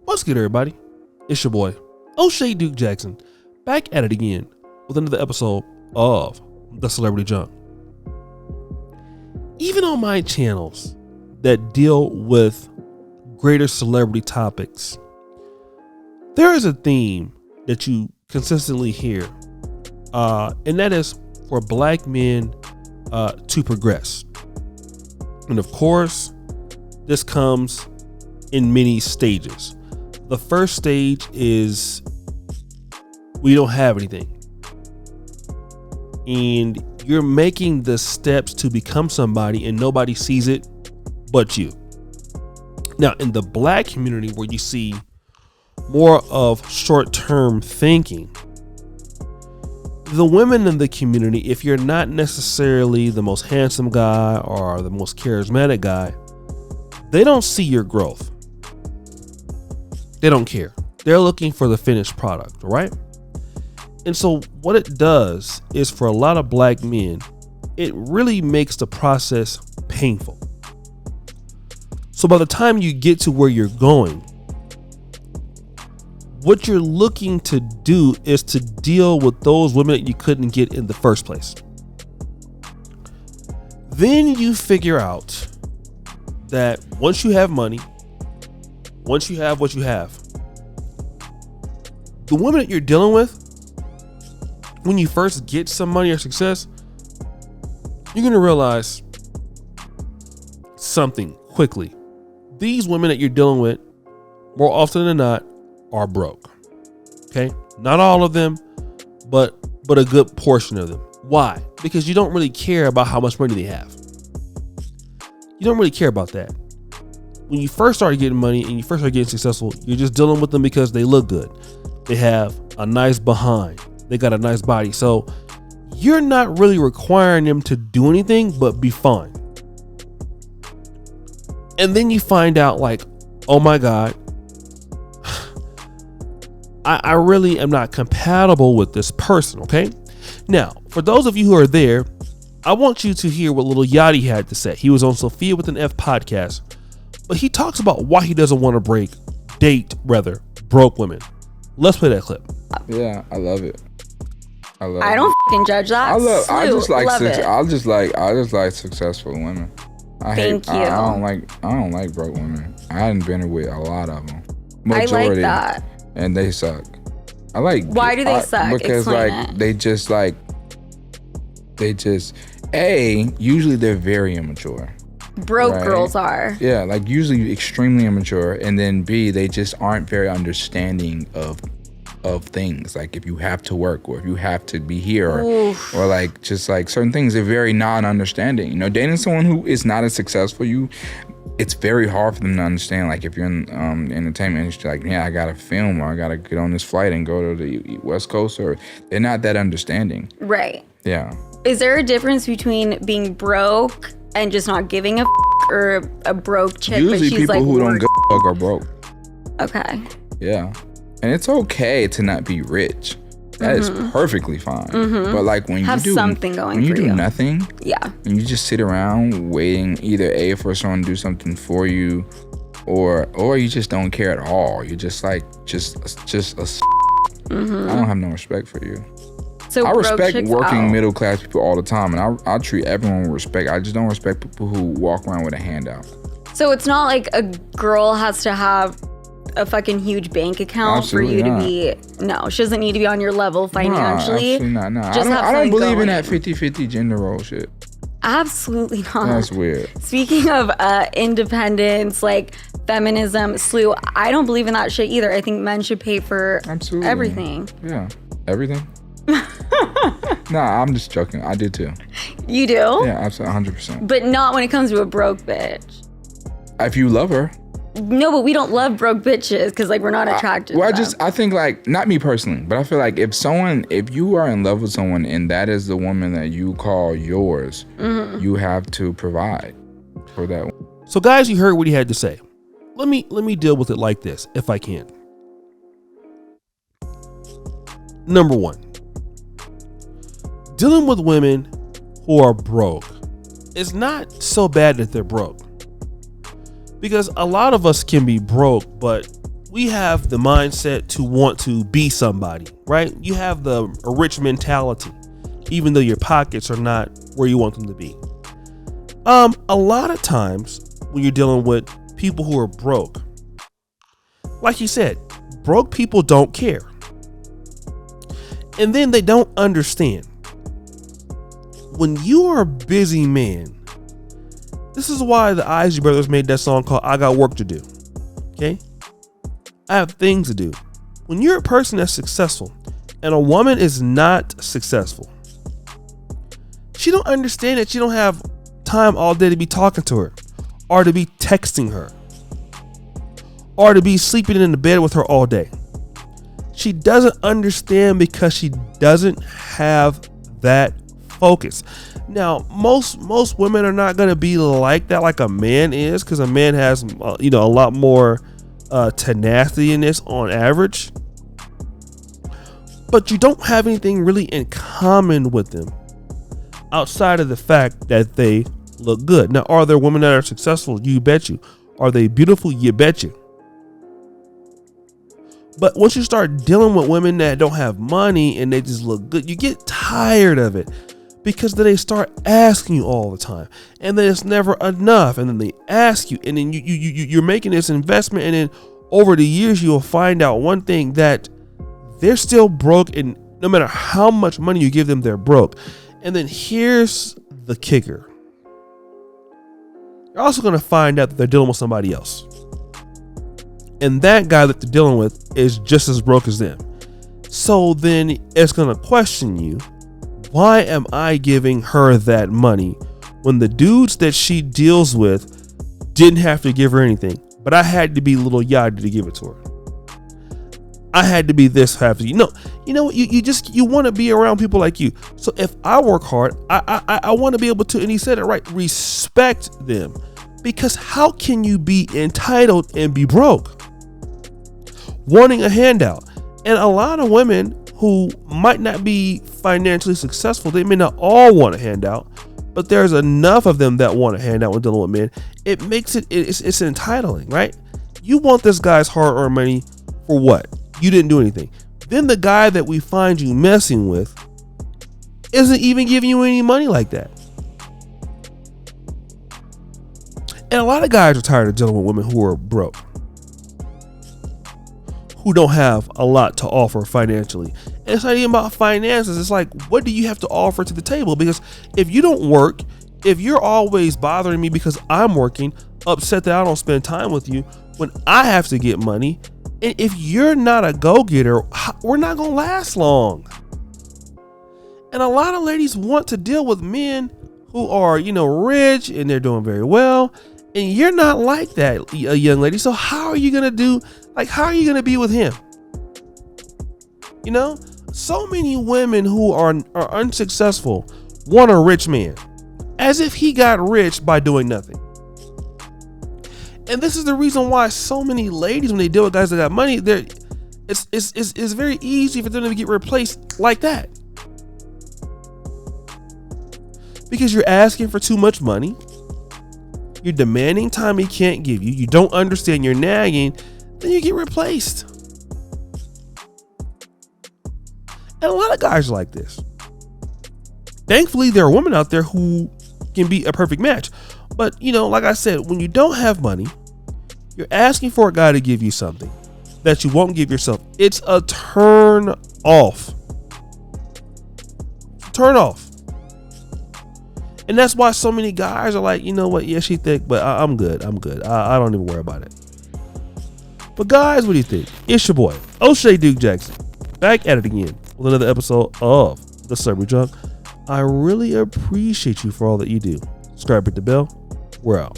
What's good, everybody? It's your boy, O'Shea Duke Jackson, back at it again with another episode of The Celebrity Junk. Even on my channels that deal with greater celebrity topics, there is a theme that you consistently hear, and that is for black men to progress. And of course, this comes in many stages. The first stage is we don't have anything, and you're making the steps to become somebody and nobody sees it but you. Now, in the black community, where you see more of short-term thinking, the women in the community, if you're not necessarily the most handsome guy or the most charismatic guy, they don't see your growth. They don't care. They're looking for the finished product, right? And so what it does is, for a lot of black men, it really makes the process painful. So by the time you get to where you're going, what you're looking to do is to deal with those women that you couldn't get in the first place. Then you figure out that once you have money, once you have what you have, the women that you're dealing with, when you first get some money or success, you're going to realize something quickly. These women that you're dealing with, more often than not, are broke. Okay? Not all of them, but a good portion of them. Why? Because you don't really care about how much money they have. You don't really care about that. When you first start getting money and you first start getting successful, you're just dealing with them because they look good. They have a nice behind. They got a nice body. So you're not really requiring them to do anything but be fine. And then you find out, like, oh my God, I really am not compatible with this person, okay? Now, for those of you who are there, I want you to hear what little Yachty had to say. He was on Sophia with an F podcast, but he talks about why he doesn't want to date broke women. Let's play that clip. Yeah, I love it. I don't fucking judge that. I just like successful women. Thank you. I don't like broke women. I hadn't been with a lot of them. Majority, I like that. And they suck. Why do they suck? Because Explain it. Usually they're very immature. Broke girls are. Yeah, like usually extremely immature, and then B, they just aren't very understanding of things, like if you have to work or if you have to be here or like just like certain things, they're very non-understanding. You know, dating someone who is not as successful it's very hard for them to understand. Like if you're in the entertainment industry, like, yeah, I gotta film or I gotta get on this flight and go to the West Coast, or they're not that understanding. Right. Yeah. Is there a difference between being broke and just not giving a or a broke chick? Usually but she's people like who don't give a fuck are broke. Okay. Yeah. And it's okay to not be rich. That is perfectly fine. But like when you do something going when you for do you. nothing, Yeah. and you just sit around waiting either A, for someone to do something for you, or you just don't care at all. You're just like I don't have no respect for you. So I respect working out. middle class people all the time, and I treat everyone with respect. I just don't respect people who walk around with a handout. So it's not like a girl has to have a fucking huge bank account Absolutely for you not. to be. No, she doesn't need to be on your level financially. Absolutely not. No. Just I don't believe going. in that 50-50 gender role shit. Absolutely not. That's weird. Speaking of independence, like feminism, slew, I don't believe in that shit either. I think men should pay for everything. Yeah. Everything? Nah, I'm just joking. I do too. You do? Yeah, absolutely, 100%. But not when it comes to a broke bitch. If you love her. No, but we don't love broke bitches because like we're not attracted to them. I think like, not me personally, but I feel like if you are in love with someone and that is the woman that you call yours, you have to provide for that one. So guys, you heard what he had to say. Let me deal with it like this, if I can. Number one, dealing with women who are broke is not so bad that they're broke. Because a lot of us can be broke, but we have the mindset to want to be somebody, right? You have a rich mentality, even though your pockets are not where you want them to be. A lot of times when you're dealing with people who are broke, like you said, broke people don't care. And then they don't understand. When you are a busy man, this is why the Isley Brothers made that song called I Got Work to Do. Okay? I have things to do. When you're a person that's successful and a woman is not successful, she don't understand that you don't have time all day to be talking to her, or to be texting her, or to be sleeping in the bed with her all day. She doesn't understand because she doesn't have that focus. Now, most women are not going to be like that, like a man is, because a man has, a lot more tenacity in this on average. But you don't have anything really in common with them outside of the fact that they look good. Now, are there women that are successful? You bet you. Are they beautiful? You bet you. But once you start dealing with women that don't have money and they just look good, you get tired of it, because then they start asking you all the time, and then it's never enough, and then they ask you, and then you're making this investment, and then over the years you'll find out one thing, that they're still broke, and no matter how much money you give them, they're broke. And then here's the kicker: you're also going to find out that they're dealing with somebody else. And that guy that they're dealing with is just as broke as them. So then it's going to question you, why am I giving her that money when the dudes that she deals with didn't have to give her anything, but I had to be little Yachty to give it to her? I had to be this happy. You know what? You want to be around people like you. So if I work hard, I want to be able to, and he said it right, respect them. Because how can you be entitled and be broke? Wanting a handout. And a lot of women who might not be financially successful, they may not all want a handout, but there's enough of them that want a handout when dealing with men. It makes it's entitling, right? You want this guy's hard-earned money for what? You didn't do anything. Then the guy that we find you messing with isn't even giving you any money like that. And a lot of guys are tired of dealing with women who are broke, who don't have a lot to offer financially. And it's not even about finances. It's like, what do you have to offer to the table? Because if you don't work, if you're always bothering me because I'm working, upset that I don't spend time with you when I have to get money, and if you're not a go-getter, we're not going to last long. And a lot of ladies want to deal with men who are, rich and they're doing very well. And you're not like that, a young lady. So how are you going to be with him? So many women who are unsuccessful want a rich man, as if he got rich by doing nothing. And this is the reason why so many ladies, when they deal with guys that got money, it's very easy for them to get replaced like that. Because you're asking for too much money. You're demanding time he can't give you. You don't understand, you're nagging, then you get replaced. And a lot of guys are like this. Thankfully, there are women out there who can be a perfect match. But, like I said, when you don't have money, you're asking for a guy to give you something that you won't give yourself. It's a turn off. Turn off. And that's why so many guys are like, you know what? Yeah, she thick, but I'm good. I don't even worry about it. But guys, what do you think? It's your boy, O'Shea Duke Jackson, back at it again with another episode of The Celebrity Drunk. I really appreciate you for all that you do. Subscribe, hit the bell. We're out.